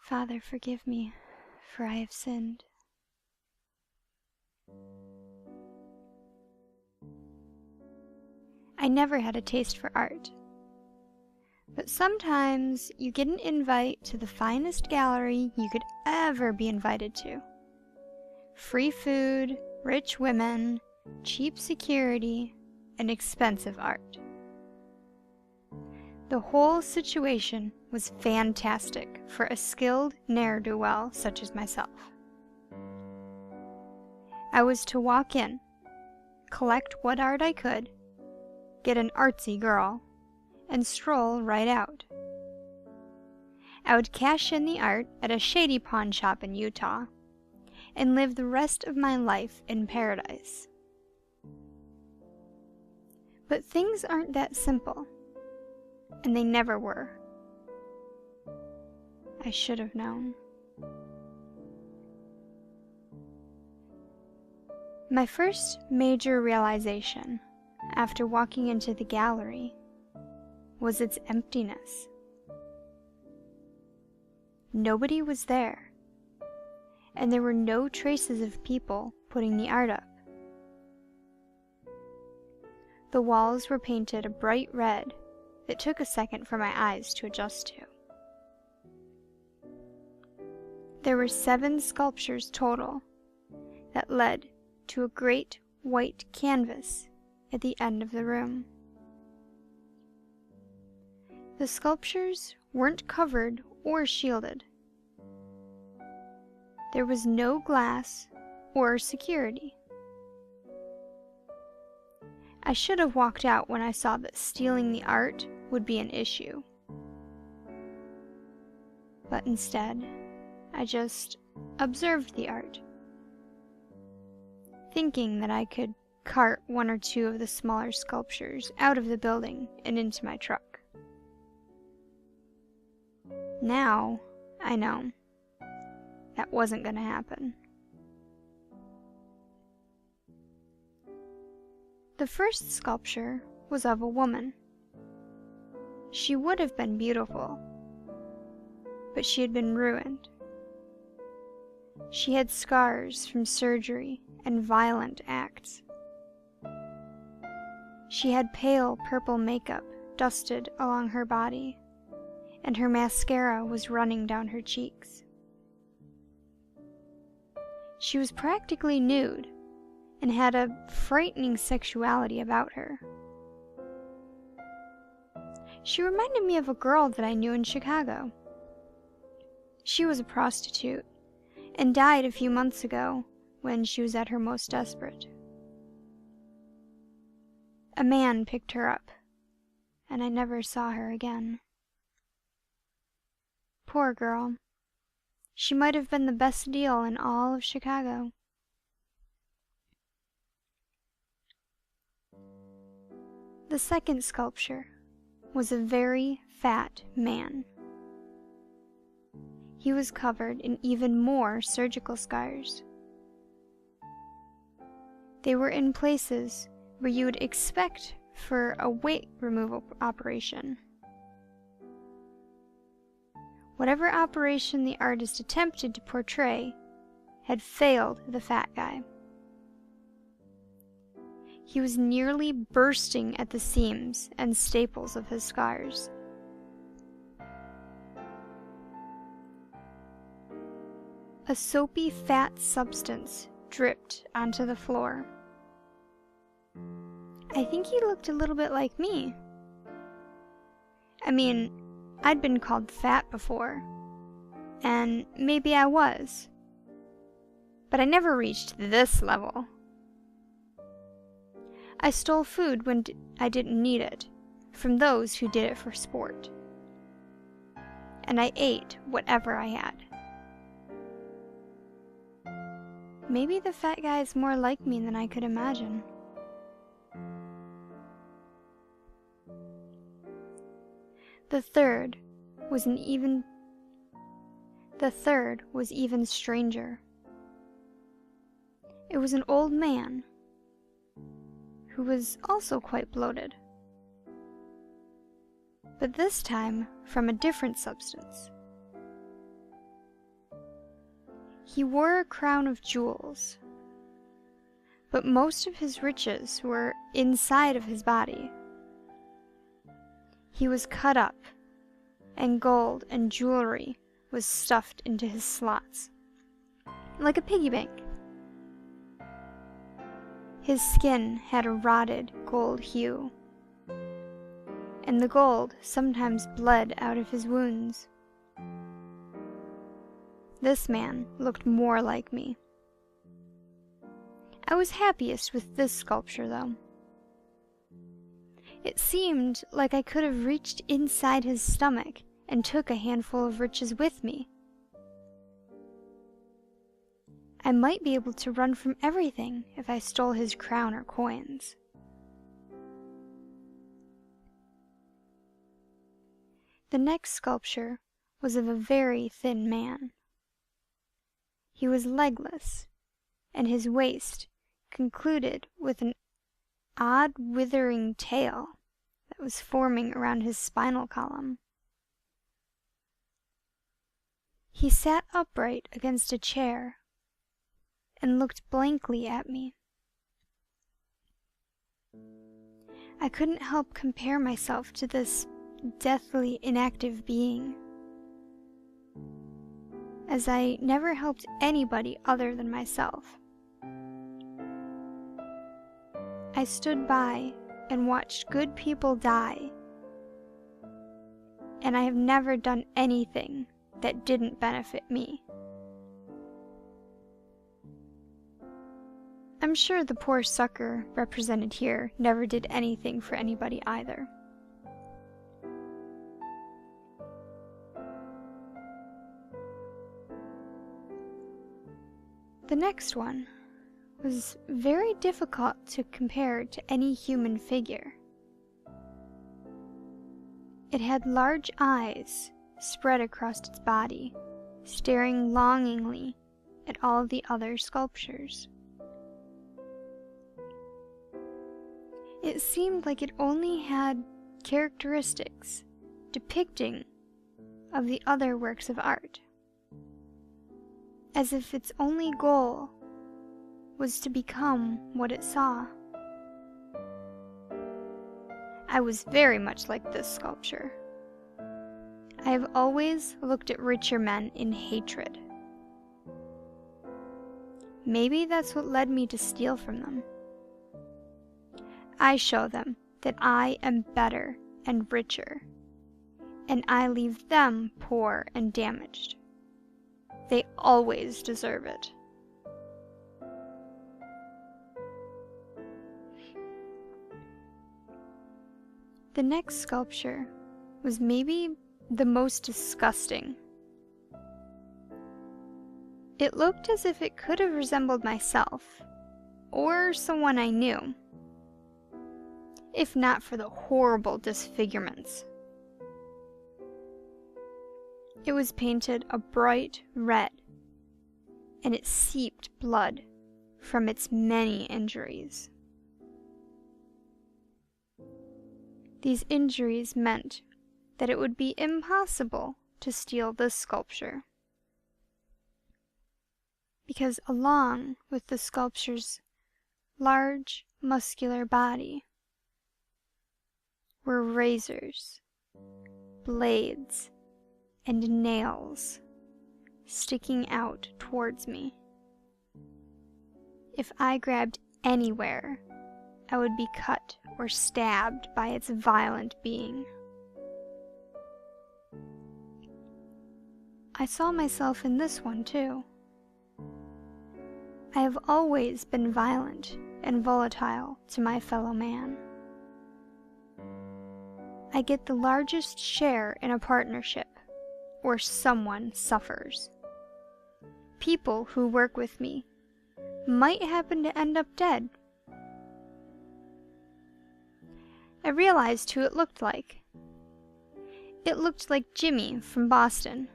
Father, forgive me, for I have sinned. I never had a taste for art, but sometimes you get an invite to the finest gallery you could ever be invited to. Free food, rich women, cheap security, and expensive art. The whole situation was fantastic for a skilled ne'er-do-well such as myself. I was to walk in, collect what art I could, get an artsy girl, and stroll right out. I would cash in the art at a shady pawn shop in Utah and live the rest of my life in paradise. But things aren't that simple, and they never were. I should have known. My first major realization after walking into the gallery was its emptiness. Nobody was there, and there were no traces of people putting the art up. The walls were painted a bright red that took a second for my eyes to adjust to. There were 7 sculptures total that led to a great white canvas at the end of the room. The sculptures weren't covered or shielded. There was no glass or security. I should have walked out when I saw that stealing the art would be an issue. But instead, I just observed the art, thinking that I could cart 1 or 2 of the smaller sculptures out of the building and into my truck. Now, I know that wasn't going to happen. The first sculpture was of a woman. She would have been beautiful, but she had been ruined. She had scars from surgery and violent acts. She had pale purple makeup dusted along her body, and her mascara was running down her cheeks. She was practically nude and had a frightening sexuality about her. She reminded me of a girl that I knew in Chicago. She was a prostitute and died a few months ago when she was at her most desperate. A man picked her up, and I never saw her again. Poor girl. She might have been the best deal in all of Chicago. The second sculpture was a very fat man. He was covered in even more surgical scars. They were in places where you would expect for a weight removal operation. Whatever operation the artist attempted to portray had failed the fat guy. He was nearly bursting at the seams and staples of his scars. A soapy fat substance dripped onto the floor. I think he looked a little bit like me. I mean, I'd been called fat before, and maybe I was, but I never reached this level. I stole food when I didn't need it, from those who did it for sport, and I ate whatever I had. Maybe the fat guy is more like me than I could imagine. The third was even stranger. It was an old man who was also quite bloated, but this time from a different substance. He wore a crown of jewels, but most of his riches were inside of his body. He was cut up, and gold and jewelry was stuffed into his slots, like a piggy bank. His skin had a rotted gold hue, and the gold sometimes bled out of his wounds. This man looked more like me. I was happiest with this sculpture, though. It seemed like I could have reached inside his stomach and took a handful of riches with me. I might be able to run from everything if I stole his crown or coins. The next sculpture was of a very thin man. He was legless, and his waist concluded with an odd withering tail that was forming around his spinal column. He sat upright against a chair and looked blankly at me. I couldn't help compare myself to this deathly inactive being, as I never helped anybody other than myself. I stood by and watched good people die, and I have never done anything that didn't benefit me. I'm sure the poor sucker represented here never did anything for anybody either. The next one was very difficult to compare to any human figure. It had large eyes spread across its body, staring longingly at all the other sculptures. It seemed like it only had characteristics depicting of the other works of art, as if its only goal was to become what it saw. I was very much like this sculpture. I have always looked at richer men in hatred. Maybe that's what led me to steal from them. I show them that I am better and richer, and I leave them poor and damaged. They always deserve it. The next sculpture was maybe the most disgusting. It looked as if it could have resembled myself, or someone I knew, if not for the horrible disfigurements. It was painted a bright red, and it seeped blood from its many injuries. These injuries meant that it would be impossible to steal this sculpture, because along with the sculpture's large, muscular body were razors, blades, and nails sticking out towards me. If I grabbed anywhere, I would be cut or stabbed by its violent being. I saw myself in this one too. I have always been violent and volatile to my fellow man. I get the largest share in a partnership, or someone suffers. People who work with me might happen to end up dead. I realized who it looked like. It looked like Jimmy from Boston.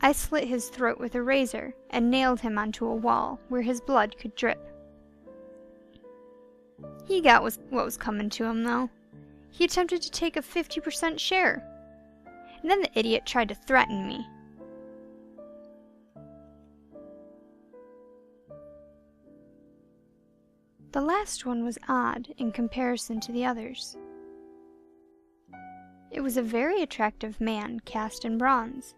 I slit his throat with a razor and nailed him onto a wall where his blood could drip. He got what was coming to him, though. He attempted to take a 50% share, and then the idiot tried to threaten me. The last one was odd in comparison to the others. It was a very attractive man cast in bronze.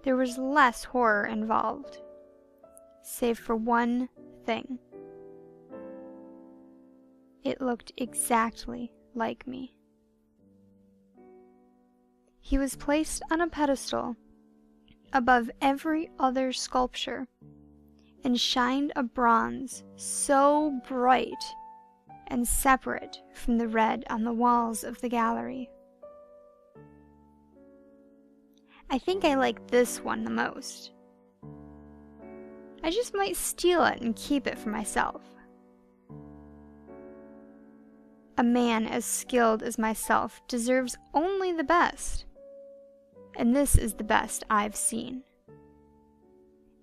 There was less horror involved, save for one thing. It looked exactly like me. He was placed on a pedestal above every other sculpture and shined a bronze so bright and separate from the red on the walls of the gallery. I think I like this one the most. I just might steal it and keep it for myself. A man as skilled as myself deserves only the best, and this is the best I've seen.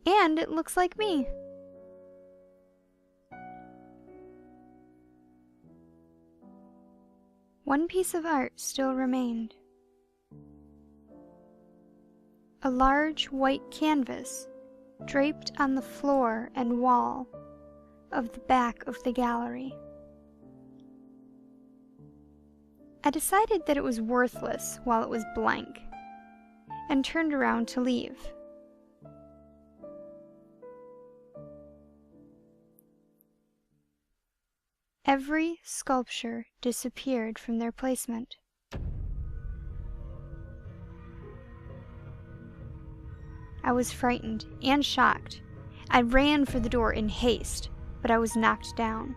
And it looks like me. One piece of art still remained. A large white canvas draped on the floor and wall of the back of the gallery. I decided that it was worthless while it was blank, and turned around to leave. Every sculpture disappeared from their placement. I was frightened and shocked. I ran for the door in haste, but I was knocked down.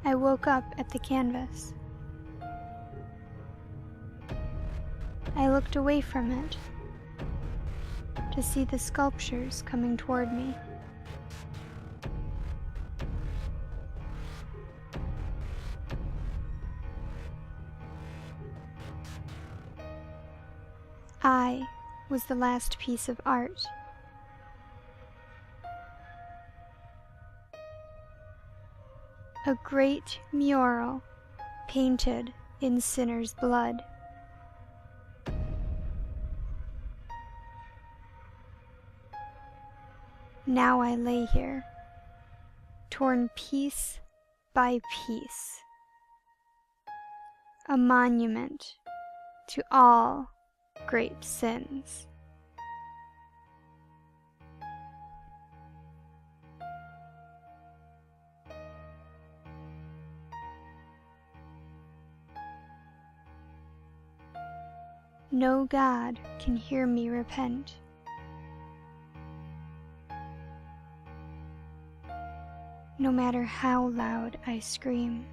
I woke up at the canvas. I looked away from it to see the sculptures coming toward me. I was the last piece of art. A great mural painted in sinner's blood. Now I lay here, torn piece by piece, a monument to all great sins. No God can hear me repent. No matter how loud I scream.